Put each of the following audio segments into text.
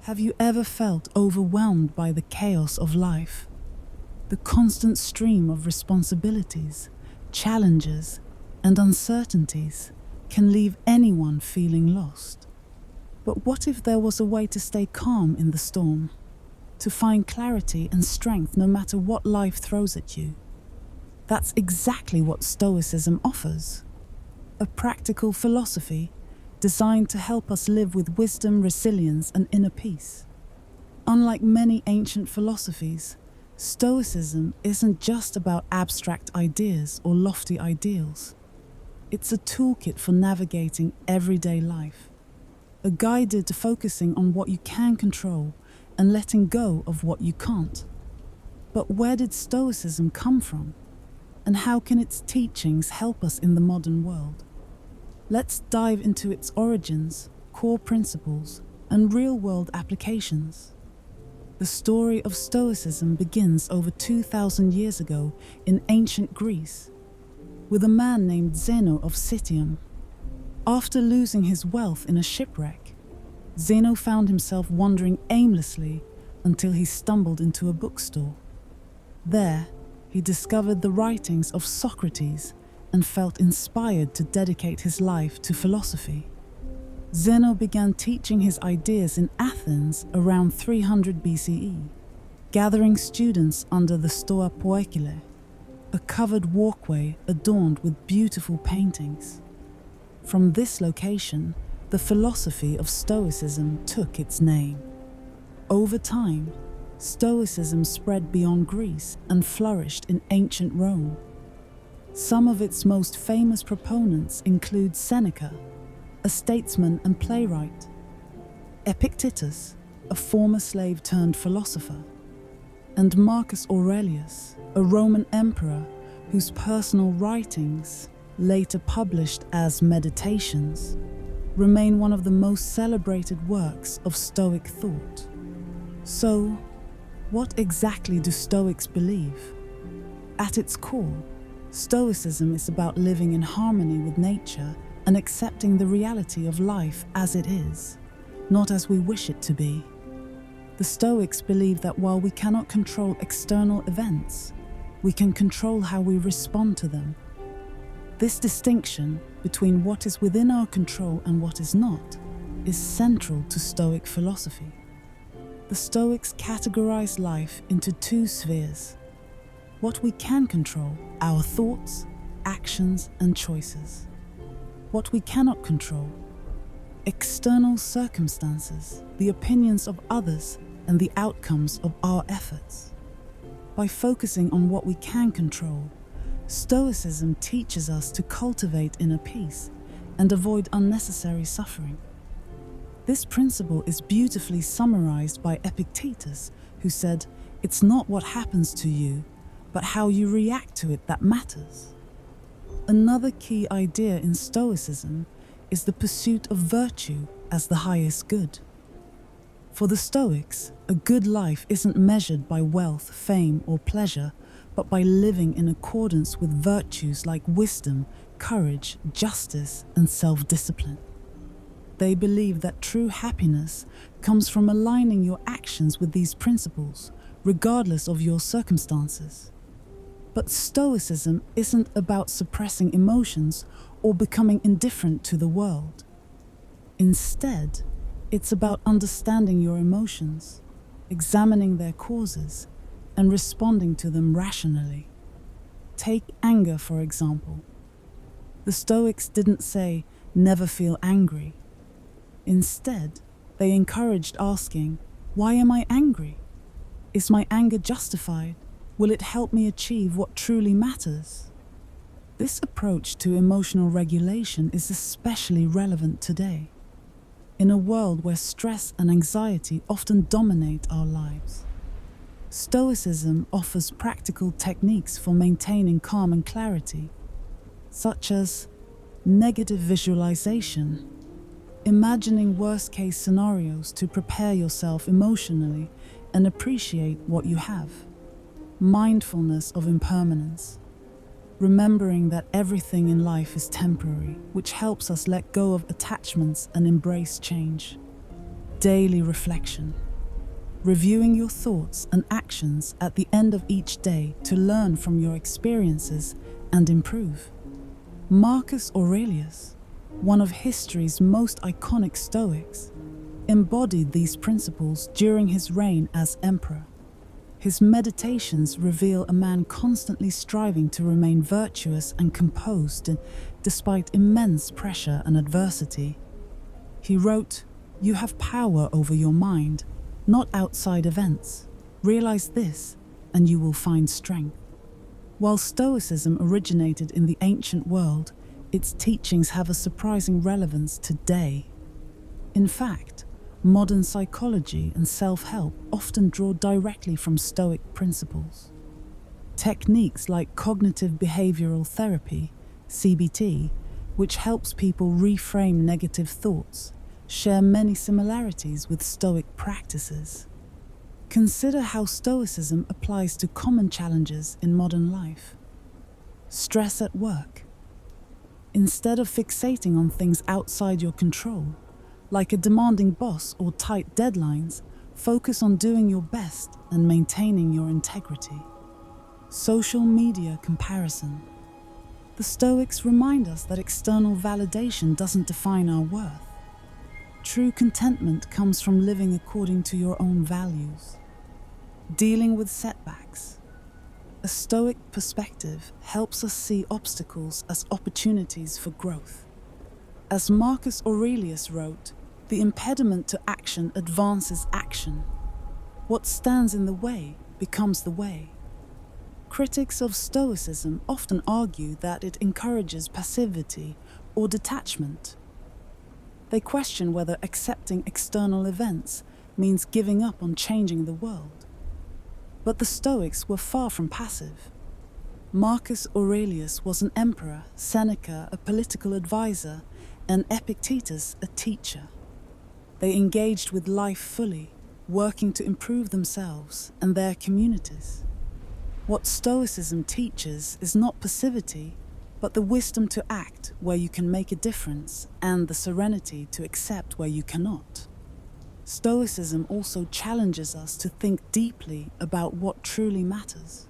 Have you ever felt overwhelmed by the chaos of life? The constant stream of responsibilities, challenges, and uncertainties can leave anyone feeling lost. But what if there was a way to stay calm in the storm, to find clarity and strength no matter what life throws at you? That's exactly what Stoicism offers. A practical philosophy designed to help us live with wisdom, resilience, and inner peace. Unlike many ancient philosophies, Stoicism isn't just about abstract ideas or lofty ideals. It's a toolkit for navigating everyday life, a guide to focusing on what you can control and letting go of what you can't. But where did Stoicism come from? And how can its teachings help us in the modern world? Let's dive into its origins, core principles, and real-world applications. The story of Stoicism begins over 2,000 years ago in ancient Greece, with a man named Zeno of Citium. After losing his wealth in a shipwreck, Zeno found himself wandering aimlessly until he stumbled into a bookstore. There, he discovered the writings of Socrates and felt inspired to dedicate his life to philosophy. Zeno began teaching his ideas in Athens around 300 BCE, gathering students under the Stoa Poikile, a covered walkway adorned with beautiful paintings. From this location, the philosophy of Stoicism took its name. Over time, Stoicism spread beyond Greece and flourished in ancient Rome. Some of its most famous proponents include Seneca, a statesman and playwright, Epictetus, a former slave turned philosopher, and Marcus Aurelius, a Roman emperor whose personal writings, later published as Meditations, remain one of the most celebrated works of Stoic thought. So, what exactly do Stoics believe? At its core, Stoicism is about living in harmony with nature and accepting the reality of life as it is, not as we wish it to be. The Stoics believe that while we cannot control external events, we can control how we respond to them. This distinction between what is within our control and what is not is central to Stoic philosophy. The Stoics categorize life into two spheres: what we can control, our thoughts, actions, and choices. What we cannot control, external circumstances, the opinions of others, and the outcomes of our efforts. By focusing on what we can control, Stoicism teaches us to cultivate inner peace and avoid unnecessary suffering. This principle is beautifully summarized by Epictetus, who said, "It's not what happens to you, but how you react to it that matters." Another key idea in Stoicism is the pursuit of virtue as the highest good. For the Stoics, a good life isn't measured by wealth, fame, or pleasure, but by living in accordance with virtues like wisdom, courage, justice, and self-discipline. They believe that true happiness comes from aligning your actions with these principles, regardless of your circumstances. But Stoicism isn't about suppressing emotions or becoming indifferent to the world. Instead, it's about understanding your emotions, examining their causes, and responding to them rationally. Take anger, for example. The Stoics didn't say, "Never feel angry." Instead, they encouraged asking, "Why am I angry? Is my anger justified? Will it help me achieve what truly matters?" This approach to emotional regulation is especially relevant today, in a world where stress and anxiety often dominate our lives. Stoicism offers practical techniques for maintaining calm and clarity, such as negative visualization, imagining worst-case scenarios to prepare yourself emotionally and appreciate what you have, mindfulness of impermanence, remembering that everything in life is temporary, which helps us let go of attachments and embrace change. daily reflection, reviewing your thoughts and actions at the end of each day to learn from your experiences and improve. Marcus Aurelius, one of history's most iconic Stoics, embodied these principles during his reign as emperor. His meditations reveal a man constantly striving to remain virtuous and composed despite immense pressure and adversity. He wrote, "You have power over your mind, not outside events. Realize this, and you will find strength." While Stoicism originated in the ancient world, its teachings have a surprising relevance today. In fact, modern psychology and self-help often draw directly from Stoic principles. Techniques like cognitive behavioral therapy, CBT, which helps people reframe negative thoughts, share many similarities with Stoic practices. Consider how Stoicism applies to common challenges in modern life. Stress at work. Instead of fixating on things outside your control, like a demanding boss or tight deadlines, focus on doing your best and maintaining your integrity. Social media comparison. The Stoics remind us that external validation doesn't define our worth. True contentment comes from living according to your own values. Dealing with setbacks. A Stoic perspective helps us see obstacles as opportunities for growth. As Marcus Aurelius wrote, "The impediment to action advances action. What stands in the way becomes the way." Critics of Stoicism often argue that it encourages passivity or detachment. They question whether accepting external events means giving up on changing the world. But the Stoics were far from passive. Marcus Aurelius was an emperor, Seneca a political advisor, and Epictetus a teacher. They engaged with life fully, working to improve themselves and their communities. What Stoicism teaches is not passivity, but the wisdom to act where you can make a difference and the serenity to accept where you cannot. Stoicism also challenges us to think deeply about what truly matters.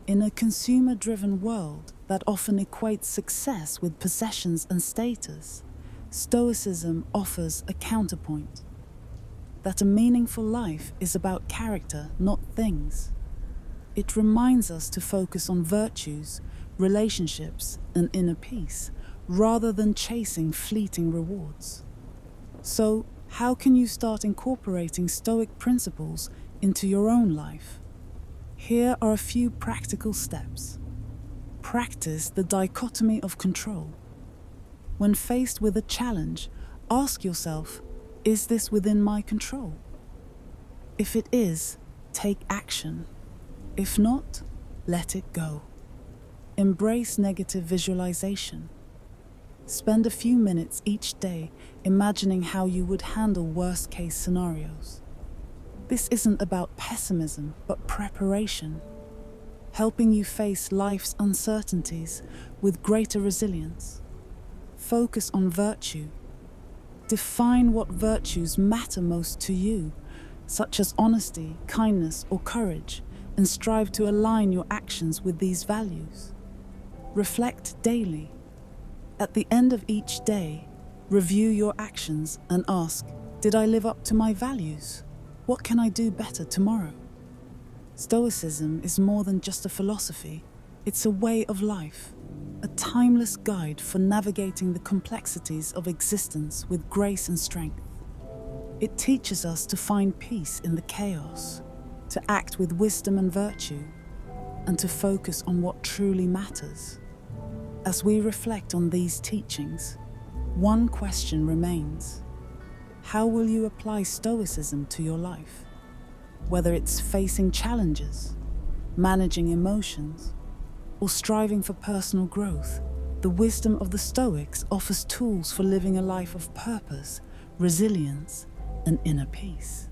In a consumer-driven world that often equates success with possessions and status, Stoicism offers a counterpoint. That a meaningful life is about character, not things. It reminds us to focus on virtues, relationships, and inner peace, rather than chasing fleeting rewards. So, how can you start incorporating Stoic principles into your own life? Here are a few practical steps. Practice the dichotomy of control. When faced with a challenge, ask yourself, is this within my control? If it is, take action. If not, let it go. Embrace negative visualization. Spend a few minutes each day imagining how you would handle worst-case scenarios. This isn't about pessimism, but preparation, helping you face life's uncertainties with greater resilience. Focus on virtue. Define what virtues matter most to you, such as honesty, kindness, or courage, and strive to align your actions with these values. Reflect daily. At the end of each day, review your actions and ask, did I live up to my values? What can I do better tomorrow? Stoicism is more than just a philosophy. It's a way of life, a timeless guide for navigating the complexities of existence with grace and strength. It teaches us to find peace in the chaos, to act with wisdom and virtue, and to focus on what truly matters. As we reflect on these teachings, one question remains. How will you apply Stoicism to your life? Whether it's facing challenges, managing emotions, or striving for personal growth, the wisdom of the Stoics offers tools for living a life of purpose, resilience, and inner peace.